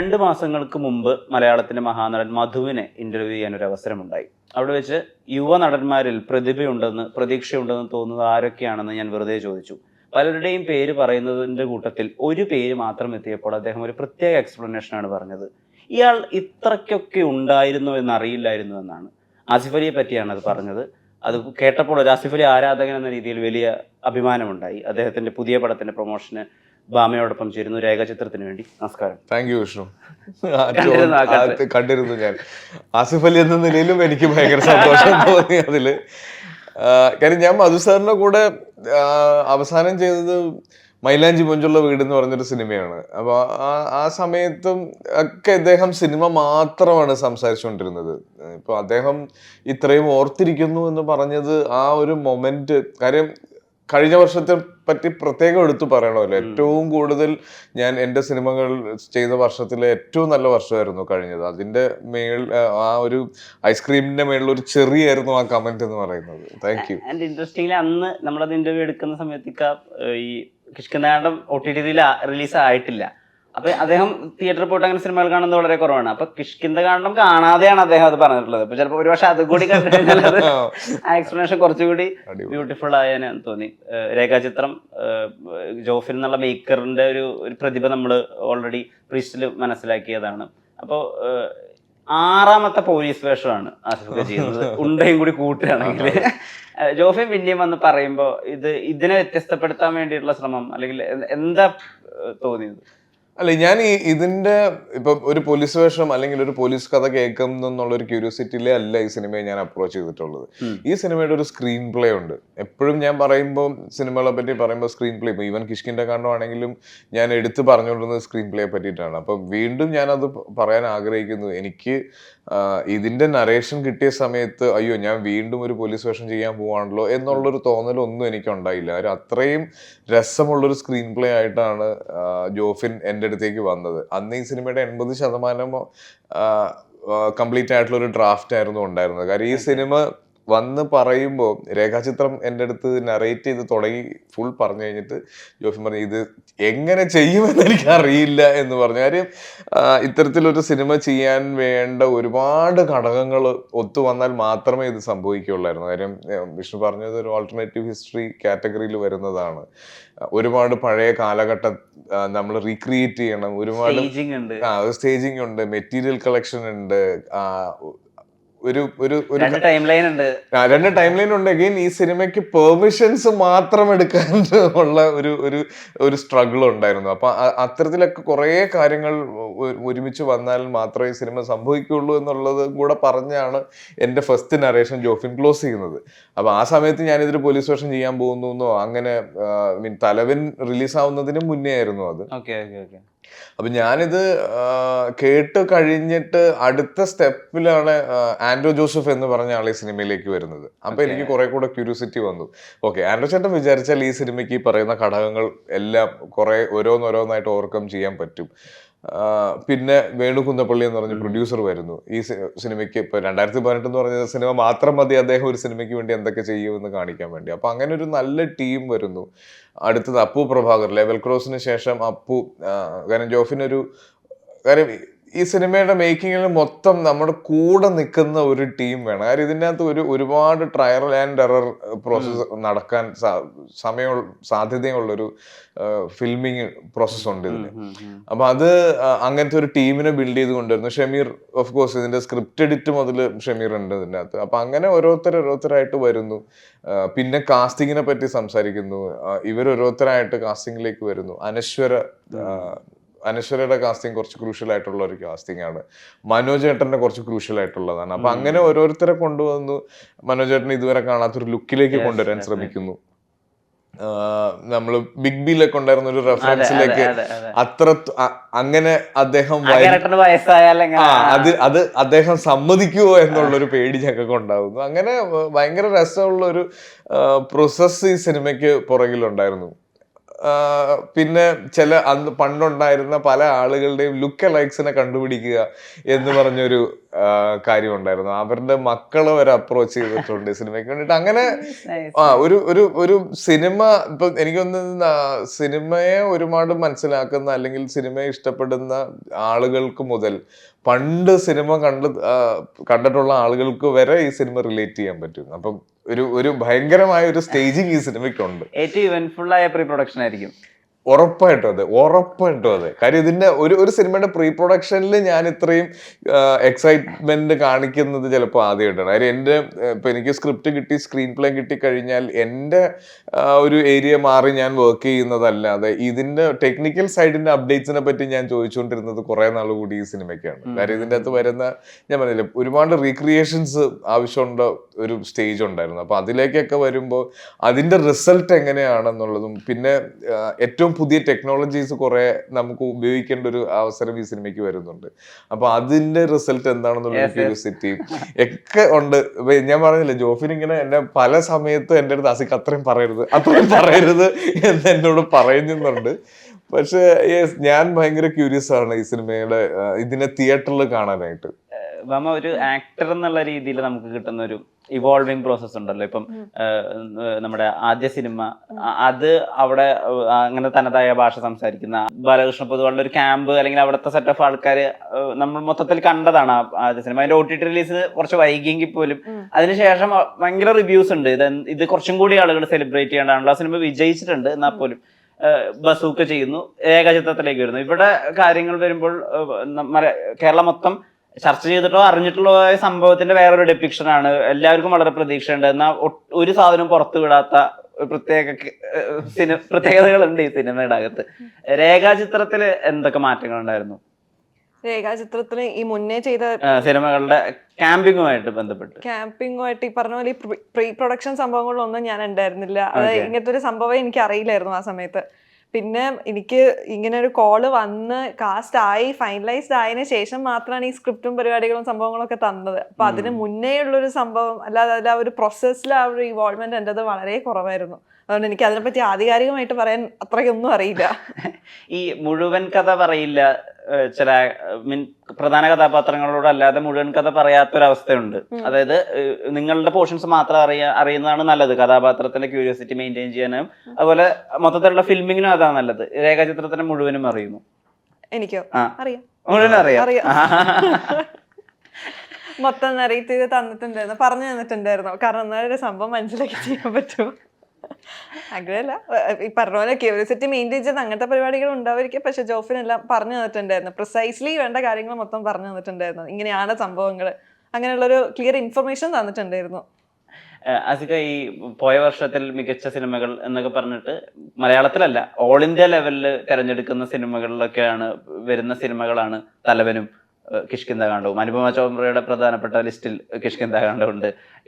2 മാസങ്ങൾക്ക് മുമ്പ് മലയാളത്തിന്റെ മഹാനടൻ മധുവിനെ ഇന്റർവ്യൂ ചെയ്യാൻ ഒരു അവസരമുണ്ടായി. അവിടെ വെച്ച് യുവ നടന്മാരിൽ പ്രതിഭയുണ്ടെന്ന് പ്രതീക്ഷയുണ്ടെന്ന് തോന്നുന്നത് ആരൊക്കെയാണെന്ന് ഞാൻ വെറുതെ ചോദിച്ചു. പലരുടെയും പേര് പറയുന്നതിന്റെ കൂട്ടത്തിൽ ഒരു പേര് മാത്രം എത്തിയപ്പോൾ അദ്ദേഹം ഒരു പ്രത്യേക എക്സ്പ്ലനേഷനാണ് പറഞ്ഞത്. ഇയാൾ ഇത്രയ്ക്കൊക്കെ ഉണ്ടായിരുന്നു എന്നറിയില്ലായിരുന്നു എന്നാണ്. ആസിഫ് അലിയെ പറ്റിയാണ് അത് പറഞ്ഞത്. അത് കേട്ടപ്പോൾ ഒരു ആസിഫ് അലി ആരാധകൻ എന്ന രീതിയിൽ വലിയ അഭിമാനമുണ്ടായി. അദ്ദേഹത്തിന്റെ പുതിയ പടത്തിന്റെ പ്രൊമോഷന് ബാമയോടൊപ്പം ചേരുന്നു രേഖാചിത്രത്തിന് വേണ്ടി. നമസ്കാരം. Thank you Vishnu. കണ്ടിരുന്നു ഞാൻ. ആസിഫ് അലി എന്ന നിലയിലും എനിക്ക് ഭയങ്കര സന്തോഷം തോന്നി അതില്. കാര്യം ഞാൻ മധു സാറിന്റെ കൂടെ അവസാനം ചെയ്തത് മൈലാഞ്ചി മൊഞ്ചുള്ള വീട് എന്ന് പറഞ്ഞൊരു സിനിമയാണ്. അപ്പൊ ആ സമയത്തും ഒക്കെ അദ്ദേഹം സിനിമ മാത്രമാണ് സംസാരിച്ചുകൊണ്ടിരുന്നത്. ഇപ്പൊ അദ്ദേഹം ഇത്രയും ഓർത്തിരിക്കുന്നു എന്ന് പറഞ്ഞത് ആ ഒരു മൊമെന്റ്. കാര്യം കഴിഞ്ഞ വർഷത്തെ പറ്റി പ്രത്യേകം എടുത്തു പറയണമല്ലോ. ഏറ്റവും കൂടുതൽ ഞാൻ എൻ്റെ സിനിമകൾ ചെയ്ത വർഷത്തിലെ ഏറ്റവും നല്ല വർഷമായിരുന്നു കഴിഞ്ഞത്. അതിന്റെ ആ ഒരു ഐസ്ക്രീമിന്റെ മേളിൽ ഒരു ചെറിയായിരുന്നു ആ കമന്റ് എന്ന് പറയുന്നത്. Thank you. ആൻഡ് ഇൻട്രസ്റ്റിംഗ്ലി അന്ന് നമ്മളത് ഇന്റർവ്യൂ എടുക്കുന്ന സമയത്തേക്ക് ഈ കിഷ്കിന്ധാടം OTT റിലീസ് ആയിട്ടില്ല. അപ്പൊ അദ്ദേഹം തിയേറ്ററിൽ പോയിട്ട് അങ്ങനെ സിനിമകൾ കാണുന്നത് വളരെ കുറവാണ്. അപ്പൊ കിഷ്കിന്ധാടം കാണാതെയാണ് അദ്ദേഹം അത് പറഞ്ഞിട്ടുള്ളത്. അപ്പൊ ചിലപ്പോൾ ഒരു പക്ഷെ അതുകൂടി കണ്ടു കഴിഞ്ഞാൽ ആ എക്സ്പ്ലനേഷൻ കുറച്ചുകൂടി ബ്യൂട്ടിഫുൾ ആയെന്ന് തോന്നി. രേഖാചിത്രം ജോഫിൻ എന്നുള്ള മേക്കറിന്റെ ഒരു പ്രതിഭ നമ്മൾ ഓൾറെഡി പ്രീസ്റ്റിൽ മനസ്സിലാക്കിയതാണ്. അപ്പോൾ 6ാമത്തെ പോലീസ് വേഷമാണ് ആസിഫ് ചെയ്യുന്നത്. ഉണ്ടയും കൂടി കൂട്ടുകയാണെങ്കിൽ ജോഫിൻ പിന്നെയും വന്ന് പറയുമ്പോൾ ഇതിനെ വ്യത്യസ്തപ്പെടുത്താൻ വേണ്ടിയിട്ടുള്ള ശ്രമം അല്ലെങ്കിൽ എന്താ തോന്നിയത്? അല്ല, ഞാൻ ഇതിന്റെ ഇപ്പൊ ഒരു പോലീസ് വേഷം അല്ലെങ്കിൽ ഒരു പോലീസ് കഥ കേൾക്കുന്നുള്ള ഒരു ക്യൂരിയോസിറ്റിയിലേ അല്ല ഈ സിനിമയെ ഞാൻ അപ്രോച്ച് ചെയ്തിട്ടുള്ളത്. ഈ സിനിമയുടെ ഒരു സ്ക്രീൻ പ്ലേ ഉണ്ട്. എപ്പോഴും ഞാൻ പറയുമ്പോൾ സിനിമകളെ പറ്റി പറയുമ്പോൾ സ്ക്രീൻ പ്ലേ, ഈവൻ കിഷ്കിന്റെ കാണ്ഡമാണെങ്കിലും ഞാൻ എടുത്ത് പറഞ്ഞുകൊണ്ടിരുന്നത് സ്ക്രീൻ പ്ലേയെ പറ്റിയിട്ടാണ്. അപ്പൊ വീണ്ടും ഞാനത് പറയാൻ ആഗ്രഹിക്കുന്നു. എനിക്ക് ഇതിന്റെ നരേഷൻ കിട്ടിയ സമയത്ത് അയ്യോ ഞാൻ വീണ്ടും ഒരു പോലീസ് വേഷം ചെയ്യാൻ പോവാണല്ലോ എന്നുള്ളൊരു തോന്നലൊന്നും എനിക്ക് ഉണ്ടായില്ല. കാര്യം അത്രയും രസമുള്ളൊരു സ്ക്രീൻ പ്ലേ ആയിട്ടാണ് ജോഫിൻ എൻ്റെ അടുത്തേക്ക് വന്നത്. അന്ന് ഈ സിനിമയുടെ 80% കംപ്ലീറ്റ് ആയിട്ടുള്ള ഒരു ഡ്രാഫ്റ്റ് ആയിരുന്നു ഉണ്ടായിരുന്നത്. കാര്യം ഈ സിനിമ വന്ന് പറയുമ്പോൾ രേഖാചിത്രം എൻ്റെ അടുത്ത് നറേറ്റ് ചെയ്ത് തുടങ്ങി ഫുൾ പറഞ്ഞു കഴിഞ്ഞിട്ട് ജോഫിൻ പറഞ്ഞു ഇത് എങ്ങനെ ചെയ്യുമെന്ന് എനിക്ക് അറിയില്ല എന്ന് പറഞ്ഞു. കാര്യം ഇത്തരത്തിലൊരു സിനിമ ചെയ്യാൻ വേണ്ട ഒരുപാട് ഘടകങ്ങൾ ഒത്തു വന്നാൽ മാത്രമേ ഇത് സംഭവിക്കുകയുള്ളായിരുന്നു. കാര്യം വിഷ്ണു പറഞ്ഞത് ഒരു ഓൾട്ടർനേറ്റീവ് ഹിസ്റ്ററി കാറ്റഗറിയിൽ വരുന്നതാണ്. ഒരുപാട് പഴയ കാലഘട്ടം നമ്മൾ റീക്രിയേറ്റ് ചെയ്യണം. ഒരുപാട് സ്റ്റേജിങ് ഉണ്ട്, മെറ്റീരിയൽ കളക്ഷൻ ഉണ്ട്, രണ്ട് ടൈം ലൈൻ ഉണ്ട്. അഗെയിൻ ഈ സിനിമയ്ക്ക് പെർമിഷൻസ് മാത്രം എടുക്കാൻ ഉള്ള ഒരു സ്ട്രഗിൾ ഉണ്ടായിരുന്നു. അപ്പൊ അത്തരത്തിലൊക്കെ കുറെ കാര്യങ്ങൾ ഒരുമിച്ച് വന്നാൽ മാത്രമേ ഈ സിനിമ സംഭവിക്കുള്ളൂ എന്നുള്ളത് കൂടെ പറഞ്ഞാണ് എന്റെ ഫസ്റ്റ് നറേഷൻ ജോഫിൻ ക്ലോസ് ചെയ്യുന്നത്. അപ്പൊ ആ സമയത്ത് ഞാനിതൊരു പോലീസ് വേഷം ചെയ്യാൻ പോകുന്നു അങ്ങനെ തലവൻ റിലീസാവുന്നതിന് മുന്നേ ആയിരുന്നു അത്. അപ്പൊ ഞാനിത് കേട്ട് കഴിഞ്ഞിട്ട് അടുത്ത സ്റ്റെപ്പിലാണ് ആൻഡ്രോ ജോസഫ് എന്ന് പറഞ്ഞ ആൾ ഈ സിനിമയിലേക്ക് വരുന്നത്. അപ്പൊ എനിക്ക് കുറെ കൂടെ ക്യൂരിയോസിറ്റി വന്നു. ഓക്കെ, ആൻഡ്രോ ചേട്ടൻ വിചാരിച്ചാൽ ഈ സിനിമയ്ക്ക് ഈ പറയുന്ന ഘടകങ്ങൾ എല്ലാം കുറെ ഓരോന്നോരോന്നായിട്ട് ഓവർകം ചെയ്യാൻ പറ്റും. പിന്നെ വേണു കുന്നപ്പള്ളി എന്ന് പറഞ്ഞ പ്രൊഡ്യൂസർ വരുന്നു ഈ സിനിമയ്ക്ക്. ഇപ്പൊ 2018 എന്ന് പറഞ്ഞ സിനിമ മാത്രം മതി അദ്ദേഹം ഒരു സിനിമയ്ക്ക് വേണ്ടി എന്തൊക്കെ ചെയ്യുമെന്ന് കാണിക്കാൻ വേണ്ടി. അപ്പൊ അങ്ങനെ ഒരു നല്ല ടീം വരുന്നു. അടുത്തത് അപ്പു പ്രഭാകർ, ലെവൽ ക്രോസിന് ശേഷം അപ്പു. കാരണം ജോഫിനൊരു കാര്യം ഈ സിനിമയുടെ മേക്കിങ്ങിൽ മൊത്തം നമ്മുടെ കൂടെ നിൽക്കുന്ന ഒരു ടീം വേണം. കാര്യം ഇതിൻ്റെ അകത്ത് ഒരുപാട് ട്രയൽ ആൻഡ് എറർ പ്രോസസ്സ് നടക്കാൻ സാധ്യതയുള്ളൊരു ഫിൽമിങ് പ്രോസസ് ഉണ്ട് ഇതിന്. അപ്പൊ അത് അങ്ങനത്തെ ഒരു ടീമിനെ ബിൽഡ് ചെയ്ത് കൊണ്ടുവരുന്നു. ഷമീർ ഓഫ് കോഴ്സ് ഇതിന്റെ സ്ക്രിപ്റ്റ് എഡിറ്റ് മുതൽ ഷമീർ ഉണ്ട് ഇതിൻ്റെ അകത്ത്. അപ്പൊ അങ്ങനെ ഓരോരുത്തരായിട്ട് വരുന്നു. പിന്നെ കാസ്റ്റിങ്ങിനെ പറ്റി സംസാരിക്കുന്നു. ഓരോരുത്തരായിട്ട് കാസ്റ്റിംഗിലേക്ക് വരുന്നു. അനശ്വരയുടെ കാസ്റ്റിംഗ് കുറച്ച് ക്രൂഷ്യൽ ആയിട്ടുള്ള ഒരു കാസ്റ്റിംഗ് ആണ്. മനോജ് ഏട്ടന്റെ കുറച്ച് ക്രൂഷ്യൽ ആയിട്ടുള്ളതാണ്. അപ്പൊ അങ്ങനെ ഓരോരുത്തരെ കൊണ്ടുവന്നു മനോജ് ഏട്ടൻ ഇതുവരെ കാണാത്തൊരു ലുക്കിലേക്ക് കൊണ്ടുവരാൻ ശ്രമിക്കുന്നു. നമ്മള് ബിഗ് ബിയിലൊക്കെ ഉണ്ടായിരുന്ന ഒരു റെഫറൻസിലേക്ക് അങ്ങനെ അദ്ദേഹം അത് അദ്ദേഹം സമ്മതിക്കുമോ എന്നുള്ളൊരു പേടി ഞങ്ങൾക്ക് ഉണ്ടാവുന്നു. അങ്ങനെ ഭയങ്കര രസമുള്ള ഒരു പ്രോസസ് ഈ സിനിമയ്ക്ക് പുറകിലുണ്ടായിരുന്നു. പിന്നെ പണ്ടുണ്ടായിരുന്ന പല ആളുകളുടെയും ലുക്ക് ലൈക്സിനെ കണ്ടുപിടിക്കുക എന്ന് പറഞ്ഞൊരു കാര്യം ഉണ്ടായിരുന്നു. അവരുടെ മക്കളെ വരെ അപ്രോച്ച് ചെയ്തിട്ടുണ്ട് സിനിമയ്ക്ക് വേണ്ടിട്ട്. അങ്ങനെ ഒരു സിനിമ ഇപ്പൊ എനിക്കൊന്ന് സിനിമയെ ഒരുപാട് മനസ്സിലാക്കുന്ന അല്ലെങ്കിൽ സിനിമയെ ഇഷ്ടപ്പെടുന്ന ആളുകൾക്ക് മുതൽ പണ്ട് സിനിമ കണ്ടിട്ടുള്ള ആളുകൾക്ക് വരെ ഈ സിനിമ റിലേറ്റ് ചെയ്യാൻ പറ്റും. അപ്പം ഒരു ഭയങ്കരമായ ഒരു സ്റ്റേജിങ് ഈ സിനിമയ്ക്കുണ്ട്. ഏറ്റവും ഇവന്റ്ഫുൾ ആയ പ്രീ പ്രൊഡക്ഷൻ ആയിരിക്കും. ഉറപ്പായിട്ടും അതെ. കാര്യം ഇതിന്റെ ഒരു സിനിമയുടെ പ്രീ പ്രൊഡക്ഷനിൽ ഞാൻ ഇത്രയും എക്സൈറ്റ്മെന്റ് കാണിക്കുന്നത് ചിലപ്പോൾ ആദ്യമായിട്ടാണ്. കാര്യം ഇപ്പൊ എനിക്ക് സ്ക്രിപ്റ്റ് കിട്ടി, സ്ക്രീൻ പ്ലേ കിട്ടി കഴിഞ്ഞാൽ എൻ്റെ ഒരു ഏരിയ മാറി ഞാൻ വർക്ക് ചെയ്യുന്നതല്ലാതെ ഇതിന്റെ ടെക്നിക്കൽ സൈഡിന്റെ അപ്ഡേറ്റ്സിനെ പറ്റി ഞാൻ ചോദിച്ചുകൊണ്ടിരുന്നത് കുറെ നാൾ കൂടി ഈ സിനിമയ്ക്കാണ്. കാര്യം ഇതിന്റെ അകത്ത് വരുന്ന, ഞാൻ പറഞ്ഞില്ലേ, ഒരുപാട് റീക്രിയേഷൻസ് ആവശ്യമുള്ള ഒരു സ്റ്റേജ് ഉണ്ടായിരുന്നു. അപ്പൊ അതിലേക്കൊക്കെ വരുമ്പോൾ അതിന്റെ റിസൾട്ട് എങ്ങനെയാണെന്നുള്ളതും, പിന്നെ ഏറ്റവും പുതിയ ടെക്നോളജീസ് കുറെ നമുക്ക് ഉപയോഗിക്കേണ്ട ഒരു അവസരം ഈ സിനിമയ്ക്ക് വരുന്നുണ്ട്. അപ്പൊ അതിന്റെ റിസൾട്ട് എന്താണെന്നുള്ള ക്യൂരിയോസിറ്റി ഒക്കെ ഉണ്ട്. ഞാൻ പറഞ്ഞില്ലേ, ജോഫിൻ ഇങ്ങനെ എന്നെ പല സമയത്തും എൻ്റെ അടുത്ത് അസിക്ക് അത്രയും പറയരുത് എന്ന് എന്നോട് പറയുന്നുണ്ട്. പക്ഷെ ഞാൻ ഭയങ്കര ക്യൂരിയസ് ആണ് ഈ സിനിമയുടെ ഇതിനെ തിയേറ്ററിൽ കാണാനായിട്ട്. ഒരു ആക്ടർ എന്നുള്ള രീതിയിൽ നമുക്ക് കിട്ടുന്ന ഒരു ഇവോൾവിംഗ് പ്രോസസ് ഉണ്ടല്ലോ. ഇപ്പം നമ്മുടെ ആദ്യ സിനിമ, അത് അവിടെ അങ്ങനെ തനതായ ഭാഷ സംസാരിക്കുന്ന ബാലകൃഷ്ണ പൊതുവാളുടെ ഒരു ക്യാമ്പ് അല്ലെങ്കിൽ അവിടുത്തെ സെറ്റ് ഓഫ് ആൾക്കാർ നമ്മൾ മൊത്തത്തിൽ കണ്ടതാണ് ആദ്യ സിനിമ. അതിന്റെ OTT റിലീസ് കുറച്ച് വൈകിയെങ്കിൽ പോലും അതിനുശേഷം ഭയങ്കര റിവ്യൂസ് ഉണ്ട്. ഇത് കുറച്ചും കൂടി ആളുകൾ സെലിബ്രേറ്റ് ചെയ്യേണ്ടതാണല്ലോ. ആ സിനിമ വിജയിച്ചിട്ടുണ്ട്, എന്നാൽ പോലും ബസൂക്ക ചെയ്യുന്നു, ഏകചിത്രത്തിലേക്ക് വരുന്നു. ഇവിടെ കാര്യങ്ങൾ വരുമ്പോൾ കേരളം മൊത്തം ചർച്ച ചെയ്തിട്ടോ അറിഞ്ഞിട്ടുള്ള സംഭവത്തിന്റെ വേറൊരു ഡെപ്പിക്ഷൻ ആണ്. എല്ലാവർക്കും വളരെ പ്രതീക്ഷയുണ്ട്, എന്നാൽ ഒരു സാധനവും പുറത്തു വിടാത്ത പ്രത്യേകതകളുണ്ട് ഈ സിനിമയുടെ അകത്ത്. രേഖാചിത്രത്തില് എന്തൊക്കെ മാറ്റങ്ങൾ ഉണ്ടായിരുന്നു? രേഖാചിത്രത്തിന് ഈ മുന്നേ ചെയ്ത സിനിമകളുടെ ക്യാമ്പിങ്ങുമായിട്ട് ഈ പറഞ്ഞ പോലെ പ്രീ പ്രൊഡക്ഷൻ സംഭവങ്ങളൊന്നും ഞാൻ ഉണ്ടായിരുന്നില്ല. അത് ഇങ്ങനത്തെ ഒരു സംഭവം എനിക്ക് അറിയില്ലായിരുന്നു ആ സമയത്ത്. പിന്നെ എനിക്ക് ഇങ്ങനെ ഒരു കോള് വന്ന് കാസ്റ്റ് ആയി ഫൈനലൈസ്ഡ് ആയതിനു ശേഷം മാത്രമാണ് ഈ സ്ക്രിപ്റ്റും പരിപാടികളും സംഭവങ്ങളും ഒക്കെ തന്നത്. അപ്പൊ അതിന് മുന്നേ ഉള്ളൊരു സംഭവം അല്ലാതെ അതിൽ ആ ഒരു പ്രോസസ്സിൽ ആ ഒരു ഇൻവോൾവ്മെന്റ് എൻ്റെത് വളരെ കുറവായിരുന്നു. അതുകൊണ്ട് എനിക്ക് അതിനെപ്പറ്റി ആധികാരികമായിട്ട് പറയാൻ അത്രയൊന്നും അറിയില്ല. ഈ മുഴുവൻ കഥ പറയില്ല, ചില പ്രധാന കഥാപാത്രങ്ങളോട് അല്ലാതെ മുഴുവൻ കഥ പറയാത്തൊരവസ്ഥയുണ്ട്. അതായത് നിങ്ങളുടെ പോർഷൻസ് മാത്രം അറിയുന്നതാണ് നല്ലത്, കഥാപാത്രത്തിന്റെ ക്യൂരിയോസിറ്റി മെയിൻറ്റെയിൻ ചെയ്യാനും അതുപോലെ മൊത്തത്തിലുള്ള ഫിൽമിങ്ങിനും അതാണ് നല്ലത്. രേഖാചിത്രത്തിന് മുഴുവനും അറിയുന്നു. എനിക്കോ? അറിയാം, മുഴുവനും അറിയാം. മൊത്തം നറേറ്റ് തന്നിട്ടുണ്ടായിരുന്നു, പറഞ്ഞു തന്നിട്ടുണ്ടായിരുന്നു. കാരണം എന്നാലും സംഭവം മനസ്സിലാക്കി ചെയ്യാൻ പറ്റുമോ? അങ്ങനെയല്ല, ഈ പറഞ്ഞ പോലെ ക്യൂരിയോസിറ്റി മെയിൻറ്റെയിൻ ചെയ്ത് അങ്ങനത്തെ പരിപാടികൾ ഉണ്ടാവുമായിരിക്കും. പക്ഷെ ജോഫിനെല്ലാം പറഞ്ഞു തന്നിട്ടുണ്ടായിരുന്നു, പ്രിസൈസ്ലി വേണ്ട കാര്യങ്ങൾ മൊത്തം പറഞ്ഞു തന്നിട്ടുണ്ടായിരുന്നു. ഇങ്ങനെയാണ് സംഭവങ്ങൾ, അങ്ങനെയുള്ളൊരു ക്ലിയർ ഇൻഫർമേഷൻ തന്നിട്ടുണ്ടായിരുന്നു. അസിക, ഈ പോയ വർഷത്തിൽ മികച്ച സിനിമകൾ എന്നൊക്കെ പറഞ്ഞിട്ട് മലയാളത്തിലല്ല ഓൾ ഇന്ത്യ ലെവലിൽ തിരഞ്ഞെടുക്കുന്ന സിനിമകളിലൊക്കെയാണ് വരുന്ന സിനിമകളാണ് തലവനും കിഷ്കിന്ധാകാണ്ഡവും. അനുപമ ചോപ്രയുടെ പ്രധാനപ്പെട്ട ലിസ്റ്റിൽ കിഷ്കിന്ധാകാണ്ഡം ഉണ്ട്.